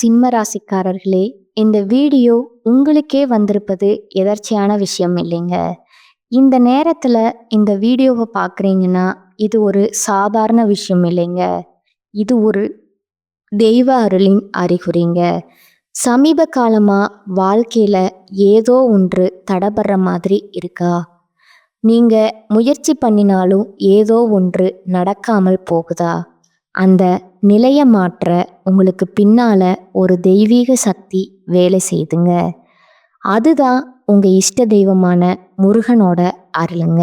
சிம்ம ராசிக்காரர்களே, இந்த வீடியோ உங்களுக்கே வந்திருப்பது எதர்ச்சியான விஷயம் இல்லைங்க. இந்த நேரத்துல இந்த வீடியோவை பார்க்குறீங்கன்னா இது ஒரு சாதாரண விஷயம் இல்லைங்க. இது ஒரு தெய்வ அருளின் அறிகுறிங்க. சமீப காலமா வாழ்க்கையில ஏதோ ஒன்று தடபடுற மாதிரி இருக்கா? நீங்க முயற்சி பண்ணினாலும் ஏதோ ஒன்று நடக்காமல் போகுதா? அந்த நிலைய மாற்ற உங்களுக்கு பின்னால ஒரு தெய்வீக சக்தி வேலை செய்துங்க. அதுதான் உங்க இஷ்ட தெய்வமான முருகனோட அருளுங்க.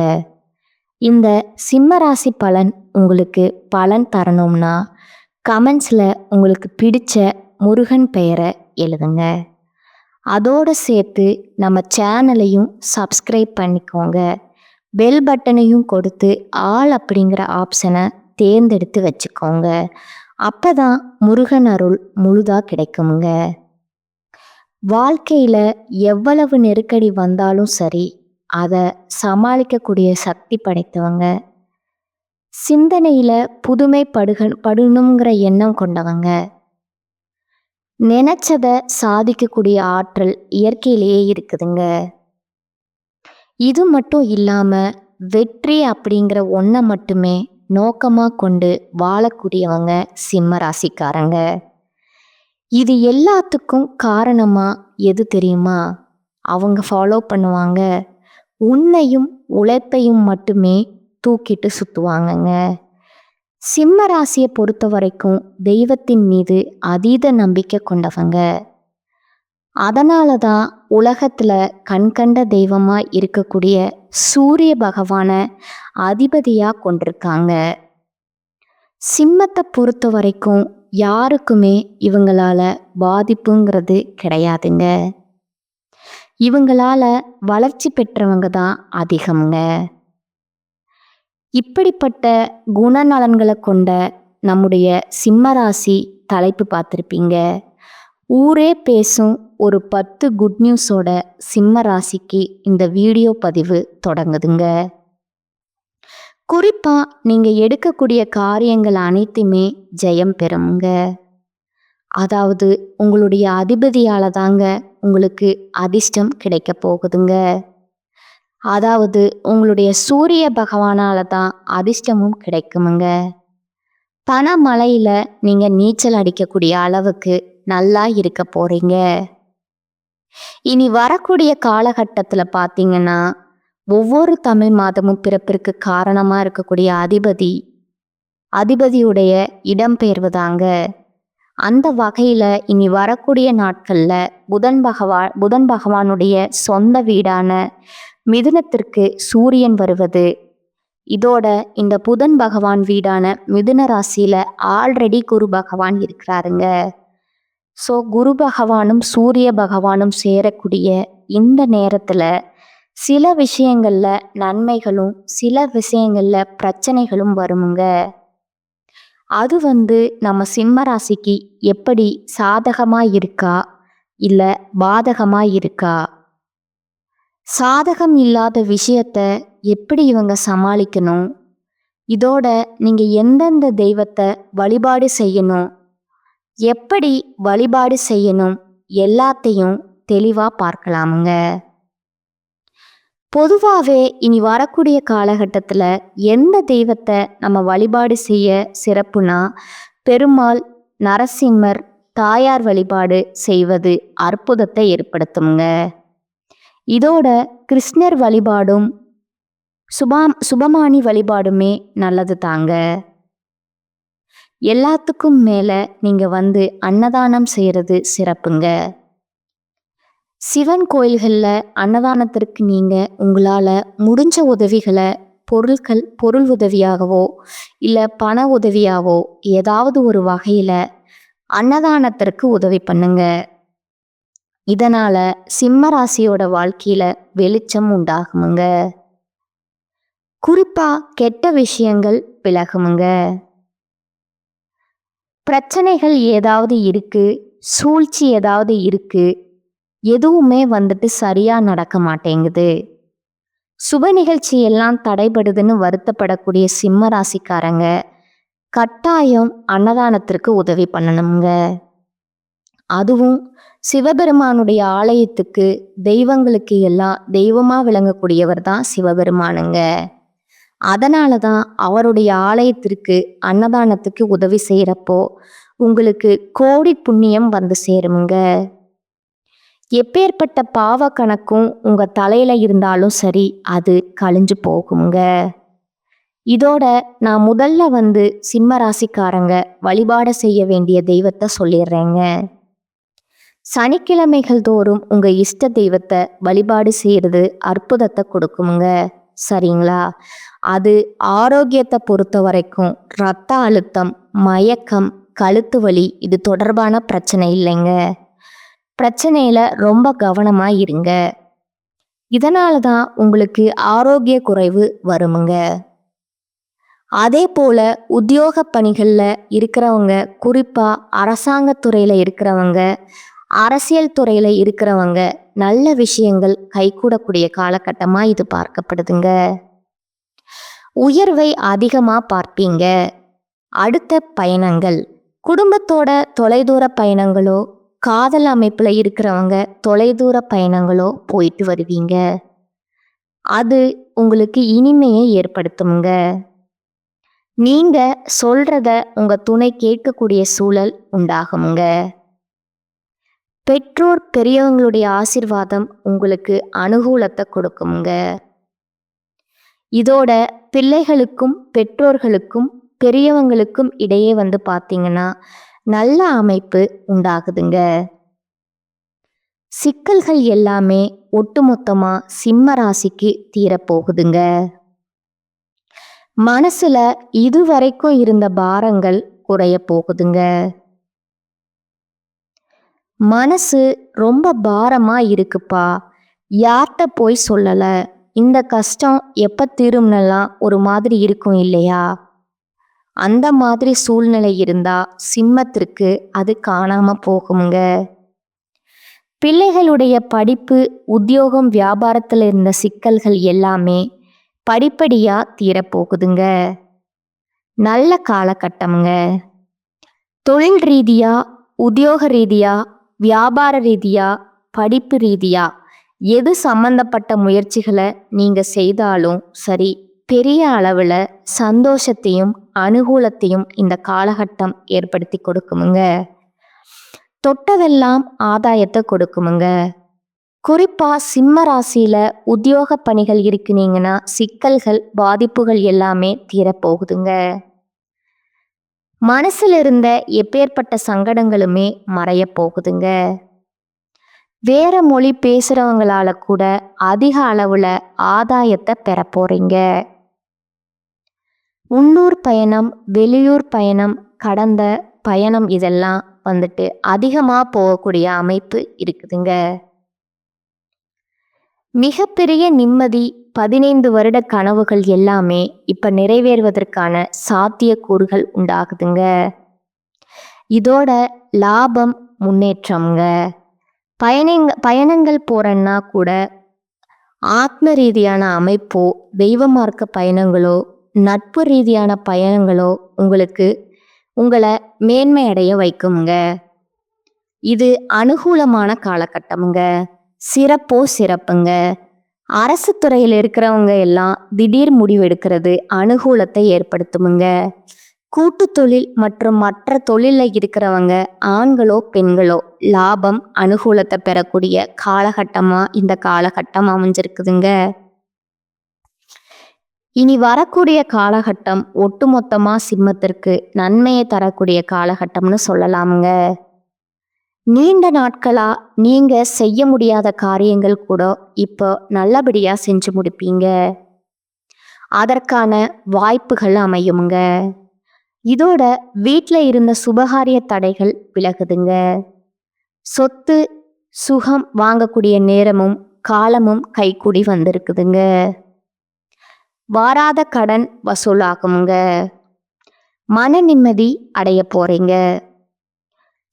இந்த சிம்மராசி பலன் உங்களுக்கு பலன் தரணும்னா கமெண்ட்ஸ்ல உங்களுக்கு பிடிச்ச முருகன் பெயரை எழுதுங்க. அதோட சேர்த்து நம்ம சேனலையும் சப்ஸ்கிரைப் பண்ணிக்கோங்க. பெல் பட்டனையும் கொடுத்து ஆல் அப்படிங்கிற ஆப்ஷனை தேர்ந்தெடுத்து வச்சுக்கோங்க. அப்பதான் முருகன் அருள் முழுதா கிடைக்குங்க. வாழ்க்கையில எவ்வளவு நெருக்கடி வந்தாலும் சரி, அதை சமாளிக்கக்கூடிய சக்தி படைத்தவங்க. சிந்தனையில புதுமை படணுங்கிற எண்ணம் கொண்டவங்க. நினைச்சதை சாதிக்கக்கூடிய ஆற்றல் இயற்கையிலேயே இருக்குதுங்க. இது மட்டும் இல்லாம வெற்றி அப்படிங்கிற ஒன்றை மட்டுமே நோக்கமாக கொண்டு வாழக்கூடியவங்க சிம்ம ராசிக்காரங்க. இது எல்லாத்துக்கும் காரணமா எது தெரியுமா? அவங்க ஃபாலோ பண்ணுவாங்க உன்னையும் உழைப்பையும் மட்டுமே தூக்கிட்டு சுற்றுவாங்கங்க. சிம்ம ராசியை பொறுத்த வரைக்கும் தெய்வத்தின் மீது அதீத நம்பிக்கை கொண்டவங்க. அதனால தான் உலகத்தில் கண்கண்ட தெய்வமாக இருக்கக்கூடிய சூரிய பகவானை அதிபதியாக கொண்டிருக்காங்க. சிம்மத்தை பொறுத்த வரைக்கும் யாருக்குமே இவங்களால பாதிப்புங்கிறது கிடையாதுங்க. இவங்களால வளர்ச்சி பெற்றவங்க தான் அதிகம்ங்க. இப்படிப்பட்ட குணநலன்களை கொண்ட நம்முடைய சிம்மராசி தலைப்பு பார்த்துருப்பீங்க. ஊரே பேசும் ஒரு 10 குட் நியூஸோட சிம்ம ராசிக்கு இந்த வீடியோ பதிவு தொடங்குதுங்க. குறிப்பா நீங்க எடுக்கக்கூடிய காரியங்கள் அனைத்துமே ஜெயம் பெறுங்க. அதாவது உங்களுடைய அதிபதியால தாங்க உங்களுக்கு அதிர்ஷ்டம் கிடைக்க போகுதுங்க. அதாவது உங்களுடைய சூரிய பகவானால தான் அதிர்ஷ்டமும் கிடைக்குமுங்க. பணமழையில நீங்க நீச்சல் அடிக்கக்கூடிய அளவுக்கு நல்லா இருக்க போறீங்க. இனி வரக்கூடிய காலகட்டத்தில் பார்த்தீங்கன்னா ஒவ்வொரு தமிழ் மாதமும் பிறப்பிற்கு காரணமா இருக்கக்கூடிய அதிபதியுடைய இடம்பெயர்வுதாங்க. அந்த வகையில இனி வரக்கூடிய நாட்கள்ல புதன் பகவானுடைய சொந்த வீடான மிதுனத்திற்கு சூரியன் வருவது. இதோட இந்த புதன் பகவான் வீடான மிதுன ராசியில ஆல்ரெடி குரு பகவான் இருக்கிறாருங்க. ஸோ குரு பகவானும் சூரிய பகவானும் சேரக்கூடிய இந்த நேரத்தில் சில விஷயங்கள்ல நன்மைகளும் சில விஷயங்கள்ல பிரச்சனைகளும் வருமுங்க. அது நம்ம சிம்ம ராசிக்கு எப்படி சாதகமா இருக்கா இல்லை பாதகமா இருக்கா, சாதகம் இல்லாத விஷயத்த எப்படி இவங்க சமாளிக்கணும், இதோட நீங்க எந்தெந்த தெய்வத்தை வழிபாடு செய்யணும், எப்படி வழிபாடு செய்யணும் எல்லாத்தையும் தெளிவா பார்க்கலாமுங்க. பொதுவாகவே இனி வரக்கூடிய காலகட்டத்தில் எந்த தெய்வத்தை நம்ம வழிபாடு செய்ய சிறப்புனா பெருமாள், நரசிம்மர், தாயார் வழிபாடு செய்வது அற்புதத்தை ஏற்படுத்துங்க. இதோட கிருஷ்ணர் வழிபாடும் சுபமானி வழிபாடுமே நல்லது தாங்க. எல்லாத்துக்கும் மேலே நீங்கள் அன்னதானம் செய்கிறது சிறப்புங்க. சிவன் கோயில்களில் அன்னதானத்திற்கு நீங்கள் உங்களால் முடிஞ்ச உதவிகளை பொருள் உதவியாகவோ இல்லை பண உதவியாகவோ ஏதாவது ஒரு வகையில் அன்னதானத்திற்கு உதவி பண்ணுங்க. இதனால் சிம்ம ராசியோட வாழ்க்கையில் வெளிச்சம் உண்டாகுமுங்க. குறிப்பாக கெட்ட விஷயங்கள் விலகுமுங்க. பிரச்சனைகள் ஏதாவது இருக்கு, சூழ்ச்சி ஏதாவது இருக்கு, எதுவுமே சரியா நடக்க மாட்டேங்குது, சுப நிகழ்ச்சி எல்லாம் தடைபடுதுன்னு வருத்தப்படக்கூடிய சிம்ம ராசிக்காரங்க கட்டாயம் அன்னதானத்திற்கு உதவி பண்ணணுங்க. அதுவும் சிவபெருமானுடைய ஆலயத்துக்கு தெய்வங்களுக்கு எல்லாம் தெய்வமா விளங்கக்கூடியவர் தான் சிவபெருமானுங்க. அதனால தான் அவருடைய ஆலயத்திற்கு அன்னதானத்துக்கு உதவி செய்கிறப்போ உங்களுக்கு கோடி புண்ணியம் வந்து சேருமுங்க. எப்பேற்பட்ட பாவ கணக்கும் உங்க தலையில இருந்தாலும் சரி, அது கழிஞ்சு போகுங்க. இதோட நான் முதல்ல சிம்ம ராசிக்காரங்க வழிபாடு செய்ய வேண்டிய தெய்வத்தை சொல்லிடுறேங்க. சனிக்கிழமைகள் தோறும் உங்க இஷ்ட தெய்வத்தை வழிபாடு செய்யறது அற்புதத்தை கொடுக்குமுங்க. சரிங்களா? அது ஆரோக்கியத்தை பொறுத்த வரைக்கும் இரத்த அழுத்தம், மயக்கம், கழுத்து வலி இது தொடர்பான பிரச்சனை இல்லைங்க. பிரச்சனையில ரொம்ப கவனமா இருங்க. இதனால தான் உங்களுக்கு ஆரோக்கிய குறைவு வருமுங்க. அதே போல உத்தியோக பணிகளில் இருக்கிறவங்க, குறிப்பாக அரசாங்கத்துறையில் இருக்கிறவங்க, அரசியல் துறையில் இருக்கிறவங்க நல்ல விஷயங்கள் கைகூடக்கூடிய காலகட்டமாக இது பார்க்கப்படுதுங்க. உயர்வை அதிகமாக பார்ப்பீங்க. அடுத்த பயணங்கள், குடும்பத்தோட தொலைதூர பயணங்களோ, காதல் அமைப்பில் இருக்கிறவங்க தொலைதூர பயணங்களோ போயிட்டு வருவீங்க. அது உங்களுக்கு இனிமையை ஏற்படுத்துங்க. நீங்க சொல்றத உங்க துணை கேட்கக்கூடிய சூழல் உண்டாகுங்க. பெற்றோர் பெரியவங்களுடைய ஆசீர்வாதம் உங்களுக்கு அனுகூலத்தை கொடுக்குங்க. இதோட பிள்ளைகளுக்கும் பெற்றோர்களுக்கும் பெரியவங்களுக்கும் இடையே பார்த்தீங்கன்னா நல்ல அமைப்பு உண்டாகுதுங்க. சிக்கல்கள் எல்லாமே ஒட்டுமொத்தமா சிம்ம ராசிக்கு தீரப்போகுதுங்க. மனசுல இதுவரைக்கும் இருந்த பாரங்கள் குறைய போகுதுங்க. மனசு ரொம்ப பாரமா இருக்குப்பா, யார்கிட்ட போய் சொல்லல, இந்த கஷ்டம் எப்ப தீரும்னெல்லாம் ஒரு மாதிரி இருக்கும் இல்லையா? அந்த மாதிரி சூழ்நிலை இருந்தா சிம்மத்திற்கு அது காணாம போகுங்க. பிள்ளைகளுடைய படிப்பு, உத்தியோகம், வியாபாரத்தில் இருந்த சிக்கல்கள் எல்லாமே படிப்படியா தீரப்போகுதுங்க. நல்ல காலகட்டம்ங்க. தொழில் ரீதியா, உத்தியோக ரீதியா, வியாபார ரீதியா, படிப்பு ரீதியா எது சம்பந்தப்பட்ட முயற்சிகளை நீங்க செய்தாலும் சரி, பெரிய அளவில் சந்தோஷத்தையும் அனுகூலத்தையும் இந்த காலகட்டம் ஏற்படுத்தி கொடுக்குமுங்க. தொட்டதெல்லாம் ஆதாயத்தை கொடுக்குமுங்க. குறிப்பா சிம்ம ராசியில உத்தியோக பணிகள் இருக்குனீங்கன்னா சிக்கல்கள், பாதிப்புகள் எல்லாமே தீரப்போகுதுங்க. மனசுல இருந்த எப்பேற்பட்ட சங்கடங்களுமே மறைய போகுதுங்க. வேற மொழி பேசுறவங்களால கூட அதிக அளவுல ஆதாயத்தை பெற போறீங்க. உள்ளூர் பயணம், வெளியூர் பயணம், கடந்த பயணம் இதெல்லாம் அதிகமா போகக்கூடிய அமைப்பு இருக்குதுங்க. மிகப்பெரிய நிம்மதி, 15 வருட கனவுகள் எல்லாமே இப்ப நிறைவேறுவதற்கான சாத்தியக்கூறுகள் உண்டாகுதுங்க. இதோட லாபம், முன்னேற்றம்ங்க. பயணங்கள் போறன்னா கூட ஆத்ம ரீதியான அமைப்போ, தெய்வ மார்க்க பயணங்களோ, நட்பு ரீதியான பயணங்களோ உங்களுக்கு உங்களை மேன்மை அடைய வைக்குங்க. இது அனுகூலமான காலகட்டம்ங்க. சிறப்போ சிறப்புங்க. அரசு துறையில் இருக்கிறவங்க எல்லாம் திடீர் முடிவு எடுக்கிறது அனுகூலத்தை ஏற்படுத்துமுங்க. கூட்டு தொழில் மற்றும் மற்ற தொழிலில் இருக்கிறவங்க ஆண்களோ பெண்களோ லாபம், அனுகூலத்தை பெறக்கூடிய காலகட்டமா இந்த காலகட்டம் அமைஞ்சிருக்குதுங்க. இனி வரக்கூடிய காலகட்டம் ஒட்டுமொத்தமா சிம்மத்திற்கு நன்மையை தரக்கூடிய காலகட்டம்னு சொல்லலாமுங்க. நீண்ட நாட்களா நீங்க செய்ய முடியாத காரியங்கள் கூட இப்போ நல்லபடியா செஞ்சு முடிப்பீங்க. அதற்கான வாய்ப்புகள் அமையுங்க. இதோட வீட்டில் இருந்த சுபகாரிய தடைகள் விலகுதுங்க. சொத்து, சுகம் வாங்கக்கூடிய நேரமும் காலமும் கைக்கூடி வந்திருக்குதுங்க. வாராத கடன் வசூலாகுங்க. மன நிம்மதி அடைய போறீங்க.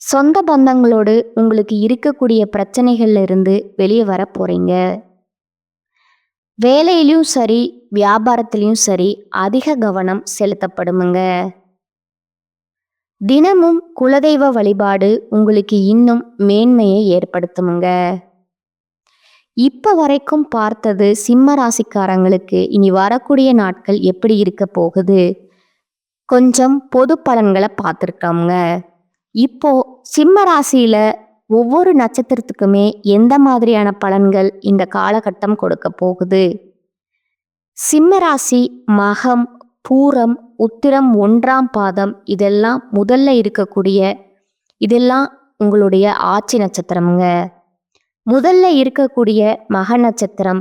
சொந்த பந்தங்களோடு உங்களுக்கு இருக்கக்கூடிய பிரச்சனைகள்ல இருந்து வெளியே வர போறீங்க. வேலையிலையும் சரி, வியாபாரத்திலையும் சரி அதிக கவனம் செலுத்தப்படுமுங்க. தினமும் குலதெய்வ வழிபாடு உங்களுக்கு இன்னும் மேன்மையை ஏற்படுத்துமுங்க. இப்ப வரைக்கும் பார்த்தது சிம்ம ராசிக்காரங்களுக்கு இனி வரக்கூடிய நாட்கள் எப்படி இருக்க போகுது, கொஞ்சம் பொது பலன்களை பார்த்துருக்கோங்க. இப்போ சிம்ம ராசியில ஒவ்வொரு நட்சத்திரத்துக்குமே எந்த மாதிரியான பலன்கள் இந்த காலகட்டம் கொடுக்க போகுது. சிம்ம ராசி மகம், பூரம், உத்திரம் 1ஆம் பாதம் இதெல்லாம் முதல்ல இருக்கக்கூடிய இதெல்லாம் உங்களுடைய ஆட்சி நட்சத்திரமுங்க. முதல்ல இருக்கக்கூடிய மக நட்சத்திரம்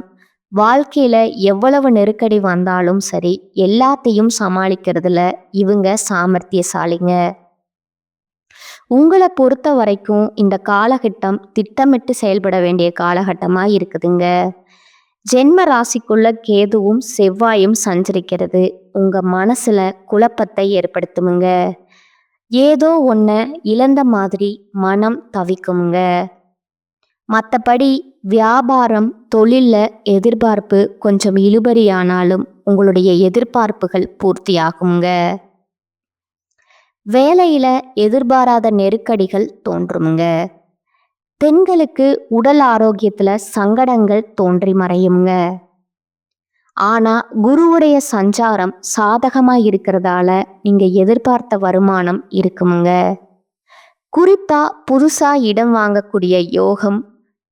வாழ்க்கையில எவ்வளவு நெருக்கடி வந்தாலும் சரி எல்லாத்தையும் சமாளிக்கிறதுல இவங்க சாமர்த்தியசாலிங்க. உங்களை பொறுத்த வரைக்கும் இந்த காலகட்டம் திட்டமிட்டு செயல்பட வேண்டிய காலகட்டமாக இருக்குதுங்க. ஜென்ம ராசிக்குள்ள கேதுவும் செவ்வாயும் சஞ்சரிக்கிறது உங்க மனசுல குழப்பத்தை ஏற்படுத்துமுங்க. ஏதோ ஒன்ன இழந்த மாதிரி மனம் தவிக்குமுங்க. மற்றபடி வியாபாரம் தொழில்ல எதிர்பார்ப்பு கொஞ்சம் இழுபறியானாலும் உங்களுடைய எதிர்பார்ப்புகள் பூர்த்தியாகுங்க. வேலையில எதிர்பாராத நெருக்கடிகள் தோன்றுமுங்க. பெண்களுக்கு உடல் ஆரோக்கியத்துல சங்கடங்கள் தோன்றி மறையுங்க. ஆனா குருவுடைய சஞ்சாரம் சாதகமா இருக்கிறதால நீங்க எதிர்பார்த்த வருமானம் இருக்குமுங்க. குறிப்பா புதுசா இடம் வாங்கக்கூடிய யோகம்,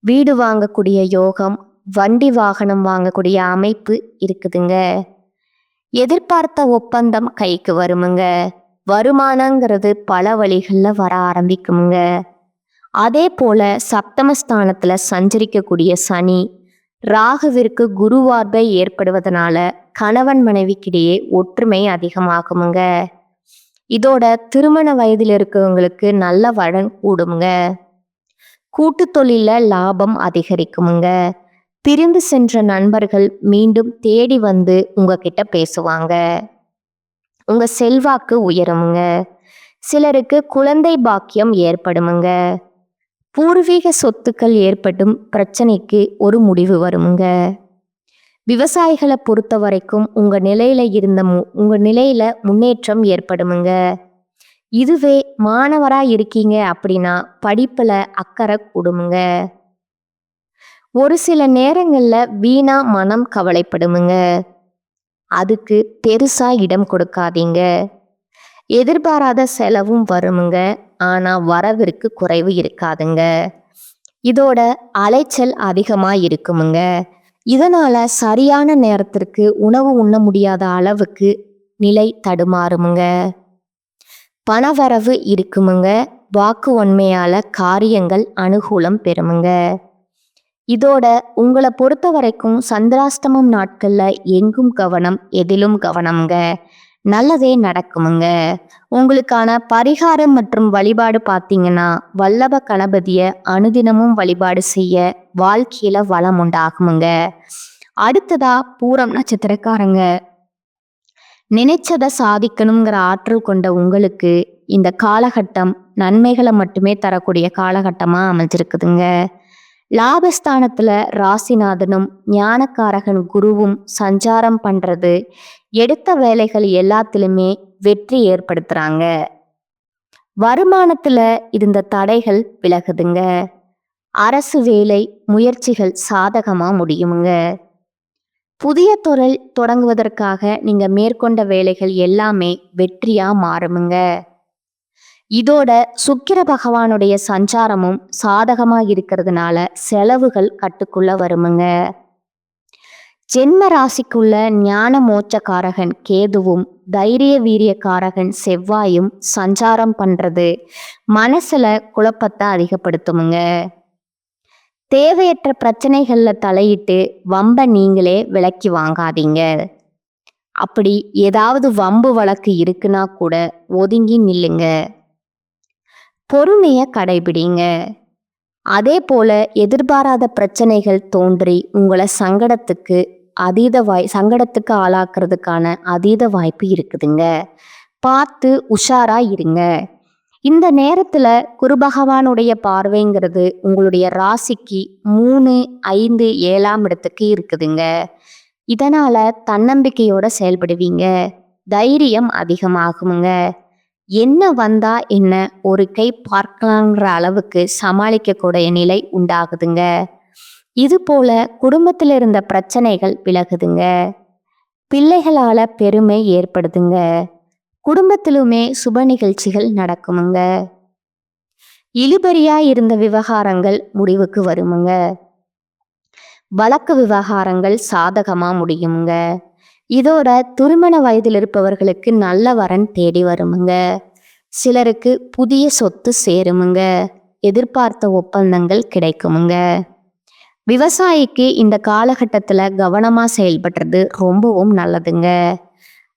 வீடு வாங்கக்கூடிய யோகம், வண்டி வாகனம் வாங்கக்கூடிய அமைப்பு இருக்குதுங்க. எதிர்பார்த்த ஒப்பந்தம் கைக்கு வருமுங்க. வருமானங்கிறது பல வழிகளில் வர ஆரம்பிக்குமுங்க. அதே போல சப்தமஸ்தானத்துல சஞ்சரிக்கக்கூடிய சனி ராகுவிற்கு குருவார்பை ஏற்படுவதனால கணவன் மனைவிக்கிடையே ஒற்றுமை அதிகமாகுமுங்க. இதோட திருமண வயதில் இருக்கவங்களுக்கு நல்ல வளன் கூடுமுங்க. கூட்டு தொழில லாபம் அதிகரிக்குமுங்க. பிரிந்து சென்ற நண்பர்கள் மீண்டும் தேடி வந்து உங்ககிட்ட பேசுவாங்க. உங்க செல்வாக்கு உயருமுங்க. சிலருக்கு குழந்தை பாக்கியம் ஏற்படுமுங்க. பூர்வீக சொத்துக்கள் ஏற்படும் பிரச்சனைக்கு ஒரு முடிவு வருமுங்க. விவசாயிகளை பொறுத்த வரைக்கும் உங்க நிலையில முன்னேற்றம் ஏற்படுமுங்க. இதுவே மாணவரா இருக்கீங்க அப்படின்னா படிப்புல அக்கறை கூடுமுங்க. ஒரு சில நேரங்கள்ல வீணா மனம் கவலைப்படுமுங்க. அதுக்கு பெருசா இடம் கொடுக்காதீங்க. எதிர்பாராத செலவும் வருமுங்க. ஆனா வரவிற்கு குறைவு இருக்காதுங்க. இதோட அலைச்சல் அதிகமா இருக்குமுங்க. இதனால சரியான நேரத்திற்கு உணவு உண்ண முடியாத அளவுக்கு நிலை தடுமாறுமுங்க. பணவரவு இருக்குமுங்க. வாக்கு உண்மையால காரியங்கள் அனுகூலம் பெறுமுங்க. இதோட உங்களை பொறுத்த வரைக்கும் சந்திராஷ்டமம் நாட்கள்ல எங்கும் கவனம் எதிலும் கவனம்ங்க. நல்லதே நடக்குமுங்க. உங்களுக்கான பரிகாரம் மற்றும் வழிபாடு பார்த்தீங்கன்னா வல்லப கணபதிய அனுதினமும் வழிபாடு செய்ய வாழ்க்கையில வளம் உண்டாகுமுங்க. அடுத்ததா பூரம் நட்சத்திரக்காரங்க, நினைச்சதை சாதிக்கணுங்கிற ஆற்றல் கொண்ட உங்களுக்கு இந்த காலகட்டம் நன்மைகளை மட்டுமே தரக்கூடிய காலகட்டமா அமைஞ்சிருக்குதுங்க. லாபஸ்தானத்துல ராசிநாதனும் ஞானக்காரகன் குருவும் சஞ்சாரம் பண்றது எடுத்த வேலைகள் எல்லாத்திலுமே வெற்றி ஏற்படுத்துறாங்க. வருமானத்துல இருந்த தடைகள் விலகுதுங்க. அரசு வேலை முயற்சிகள் சாதகமா முடியுமுங்க. புதிய தொழில் தொடங்குவதற்காக நீங்க மேற்கொண்ட வேலைகள் எல்லாமே வெற்றியா மாறுமுங்க. இதோட சுக்கிர பகவானுடைய சஞ்சாரமும் சாதகமா இருக்கிறதுனால செலவுகள் கட்டுக்குள்ள வருமுங்க. ஜென்ம ராசிக்குள்ள ஞான மோட்சக்காரகன் கேதுவும் தைரிய வீரியக்காரகன் செவ்வாயும் சஞ்சாரம் பண்றது மனசுல குழப்பத்தை அதிகப்படுத்துமுங்க. தேவையற்ற பிரச்சனைகள்ல தலையிட்டு வம்ப நீங்களே விலக்கி வாங்காதீங்க. அப்படி ஏதாவது வம்பு வழக்கு இருக்குன்னா கூட ஒதுங்கி நில்லுங்க. பொறுமைய கடைபிடிங்க. அதே போல எதிர்பாராத பிரச்சனைகள் தோன்றி உங்களை சங்கடத்துக்கு ஆளாக்குறதுக்கான அதீத வாய்ப்பு இருக்குதுங்க. பார்த்து உஷாரா இருங்க. இந்த நேரத்துல குரு பகவானுடைய பார்வைங்கிறது உங்களுடைய ராசிக்கு 3, 5, 7ஆம் இடத்துக்கு இருக்குதுங்க. இதனால தன்னம்பிக்கையோட செயல்படுவீங்க. தைரியம் அதிகமாகுமுங்க. என்ன வந்தா என்ன, ஒரு கை பார்க்கலாங்கிற அளவுக்கு சமாளிக்கக்கூடிய நிலை உண்டாகுதுங்க. இது போல குடும்பத்தில் இருந்த பிரச்சனைகள் விலகுதுங்க. பிள்ளைகளால பெருமை ஏற்படுதுங்க. குடும்பத்திலுமே சுப நிகழ்ச்சிகள் நடக்குமுங்க. இழுபறியா இருந்த விவகாரங்கள் முடிவுக்கு வருமுங்க. வழக்கு விவகாரங்கள் சாதகமா முடியுங்க. இதோட திருமண வயதில் இருப்பவர்களுக்கு நல்ல வரன் தேடி வருமுங்க. சிலருக்கு புதிய சொத்து சேருமுங்க. எதிர்பார்த்த ஒப்பந்தங்கள் கிடைக்குமுங்க. விவசாயிக்கு இந்த காலகட்டத்தில் கவனமாக செயல்படுறது ரொம்பவும் நல்லதுங்க.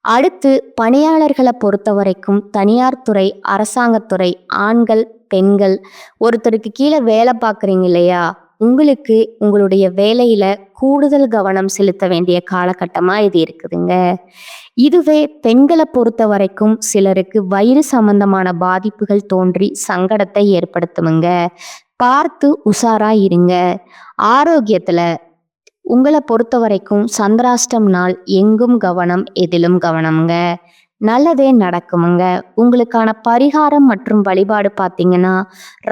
அடுத்து பணியாளர்களை பொறுத்த வரைக்கும் தனியார் துறை, அரசாங்கத்துறை, ஆண்கள், பெண்கள், ஒருத்தருக்கு கீழே வேலை பார்க்குறீங்க இல்லையா, உங்களுக்கு உங்களுடைய வேலையில கூடுதல் கவனம் செலுத்த வேண்டிய காலகட்டமாக இது இருக்குதுங்க. இதுவே பெண்களை பொறுத்த வரைக்கும் சிலருக்கு வயிறு சம்பந்தமான பாதிப்புகள் தோன்றி சங்கடத்தை ஏற்படுத்துமுங்க. பார்த்து உஷாரா இருங்க. ஆரோக்கியத்துல உங்களை பொறுத்த வரைக்கும் சந்திராஷ்டம் நாள் எங்கும் கவனம், எதிலும் கவனம்ங்க. நல்லதே நடக்குமுங்க. உங்களுக்கான பரிகாரம் மற்றும் வழிபாடு பார்த்தீங்கன்னா,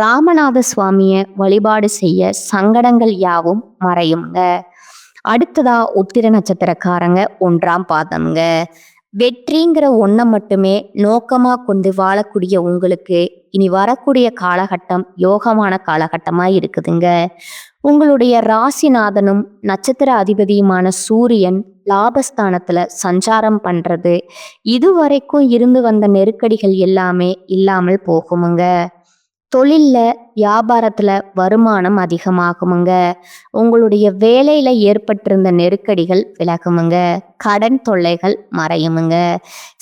ராமநாத சுவாமியை வழிபாடு செய்ய சங்கடங்கள் யாவும் மறையுங்க. அடுத்ததா உத்திர நட்சத்திரக்காரங்க 1ஆம் பாதம்ங்க. வெற்றிங்கிற ஒன்றை மட்டுமே நோக்கமாக கொண்டு வாழக்கூடிய உங்களுக்கு இனி வரக்கூடிய காலகட்டம் யோகமான காலகட்டமாக இருக்குதுங்க. உங்களுடைய ராசிநாதனும் நட்சத்திர அதிபதியுமான சூரியன் லாபஸ்தானத்துல சஞ்சாரம் பண்றது இதுவரைக்கும் இருந்து வந்த நெருக்கடிகள் எல்லாமே இல்லாமல் போகுமுங்க. தொழில்ல வியாபாரத்துல வருமானம் அதிகமாகுமுங்க. உங்களுடைய வேலையில ஏற்பட்டிருந்த நெருக்கடிகள் விலகுமுங்க. கடன் தொல்லைகள் மறையுமுங்க.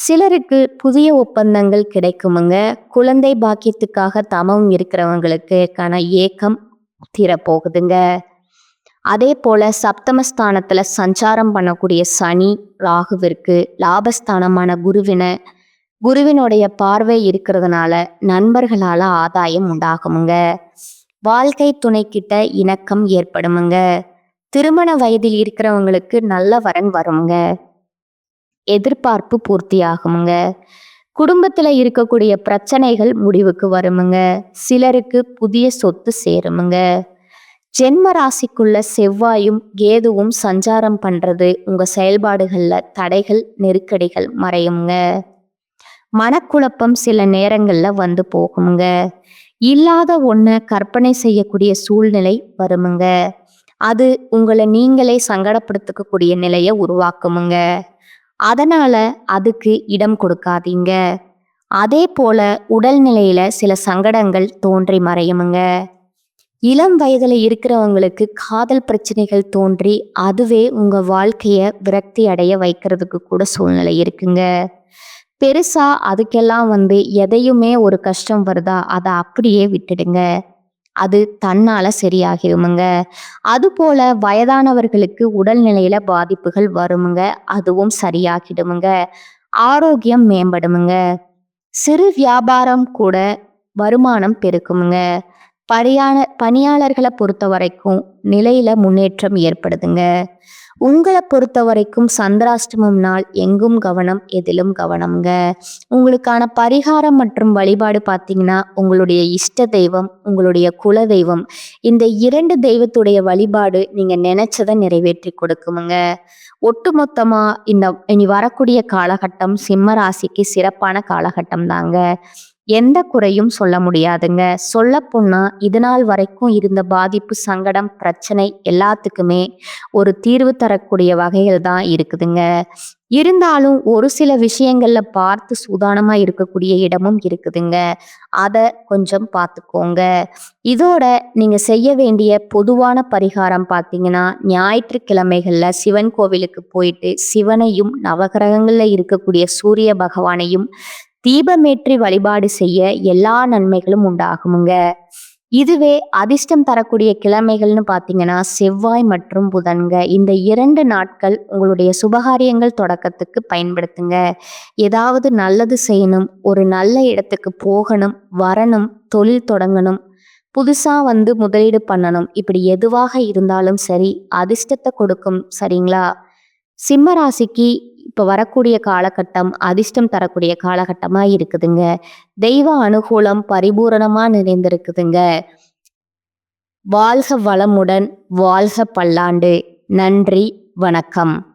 சிலருக்கு புதிய ஒப்பந்தங்கள் கிடைக்குமுங்க. குழந்தை பாக்கியத்துக்காக தமம் இருக்கிறவங்களுக்கான ஏக்கம் தீரப்போகுதுங்க. அதே போல சப்தமஸ்தானத்துல சஞ்சாரம் பண்ணக்கூடிய சனி ராகுவிற்கு லாபஸ்தானமான குருவினுடைய பார்வை இருக்கிறதுனால நண்பர்களால ஆதாயம் உண்டாகுமுங்க. வாழ்க்கை துணைக்கிட்ட இணக்கம் ஏற்படுமுங்க. திருமண வயதில் இருக்கிறவங்களுக்கு நல்ல வரன் வருமுங்க. எதிர்பார்ப்பு பூர்த்தியாகுமுங்க. குடும்பத்துல இருக்கக்கூடிய பிரச்சனைகள் முடிவுக்கு வருமுங்க. சிலருக்கு புதிய சொத்து சேருமுங்க. ஜென்ம ராசிக்குள்ள செவ்வாயும் கேதுவும் சஞ்சாரம் பண்றது உங்க செயல்பாடுகள்ல தடைகள், நெருக்கடிகள் மறையுங்க. மனக்குழப்பம் சில நேரங்கள்ல வந்து போகுங்க. இல்லாத ஒன்றை கற்பனை செய்யக்கூடிய சூழ்நிலை வருமுங்க. அது உங்களை நீங்களே சங்கடப்படுத்தக்கூடிய நிலையை உருவாக்குமுங்க. அதனால அதுக்கு இடம் கொடுக்காதீங்க. அதே போல உடல்நிலையில சில சங்கடங்கள் தோன்றி மறையுமுங்க. இளம் வயதுல இருக்கிறவங்களுக்கு காதல் பிரச்சனைகள் தோன்றி அதுவே உங்க வாழ்க்கைய விரக்தி அடைய வைக்கிறதுக்கு கூட சூழ்நிலை இருக்குங்க. பெருசா அதுக்கெல்லாம் எதையுமே ஒரு கஷ்டம் வருதா அதை அப்படியே விட்டுடுங்க. அது தன்னால சரியாகிருமுங்க. அதுபோல வயதானவர்களுக்கு உடல்நிலையில பாதிப்புகள் வருமுங்க. அதுவும் சரியாகிடுமுங்க. ஆரோக்கியம் மேம்படுமுங்க. சிறு வியாபாரம் கூட வருமானம் பெருக்குமுங்க. பணியாளர்களை பொறுத்த வரைக்கும் நிலையில முன்னேற்றம் ஏற்படுதுங்க. உங்களை பொறுத்த வரைக்கும் சந்திராஷ்டமம் நாள் எங்கும் கவனம், எதிலும் கவனம்ங்க. உங்களுக்கான பரிகாரம் மற்றும் வழிபாடு பார்த்தீங்கன்னா, உங்களுடைய இஷ்ட தெய்வம், உங்களுடைய குல தெய்வம், இந்த 2 தெய்வத்துடைய வழிபாடு நீங்க நினைச்சதை நிறைவேற்றி கொடுக்குமுங்க. ஒட்டுமொத்தமா இனி வரக்கூடிய காலகட்டம் சிம்ம ராசிக்கு சிறப்பான காலகட்டம் தாங்க. எந்த குறையும் சொல்ல முடியாதுங்க. சொல்ல போனா இதுநாள் வரைக்கும் இருந்த பாதிப்பு, சங்கடம், பிரச்சனை எல்லாத்துக்குமே ஒரு தீர்வு தரக்கூடிய வகைகள் தான் இருக்குதுங்க. இருந்தாலும் ஒரு சில விஷயங்கள்ல பார்த்து சூதானமா இருக்கக்கூடிய இடமும் இருக்குதுங்க. அதை கொஞ்சம் பார்த்துக்கோங்க. இதோட நீங்க செய்ய வேண்டிய பொதுவான பரிகாரம் பார்த்தீங்கன்னா, ஞாயிற்றுக்கிழமைகள்ல சிவன் கோவிலுக்கு போயிட்டு சிவனையும் நவகிரகங்கள்ல இருக்கக்கூடிய சூரிய பகவானையும் தீபமேற்றி வழிபாடு செய்ய எல்லா நன்மைகளும் உண்டாகுமுங்க. இதுவே அதிர்ஷ்டம் தரக்கூடிய கிழமைகள்னு பார்த்தீங்கன்னா, செவ்வாய் மற்றும் புதன்க. இந்த 2 நாட்கள் உங்களுடைய சுபகாரியங்கள் தொடக்கத்துக்கு பயன்படுத்துங்க. ஏதாவது நல்லது செய்யணும், ஒரு நல்ல இடத்துக்கு போகணும், வரணும், தொழில் தொடங்கணும், புதுசா முதலீடு பண்ணணும், இப்படி எதுவாக இருந்தாலும் சரி அதிர்ஷ்டத்தை கொடுக்கும். சரிங்களா? சிம்ம ராசிக்கு இப்போ வரக்கூடிய காலகட்டம் அதிர்ஷ்டம் தரக்கூடிய காலகட்டமாக இருக்குதுங்க. தெய்வ அனுகூலம் பரிபூரணமாக நிறைந்திருக்குதுங்க. வாழ்க வளமுடன், வாழ்க பல்லாண்டு. நன்றி, வணக்கம்.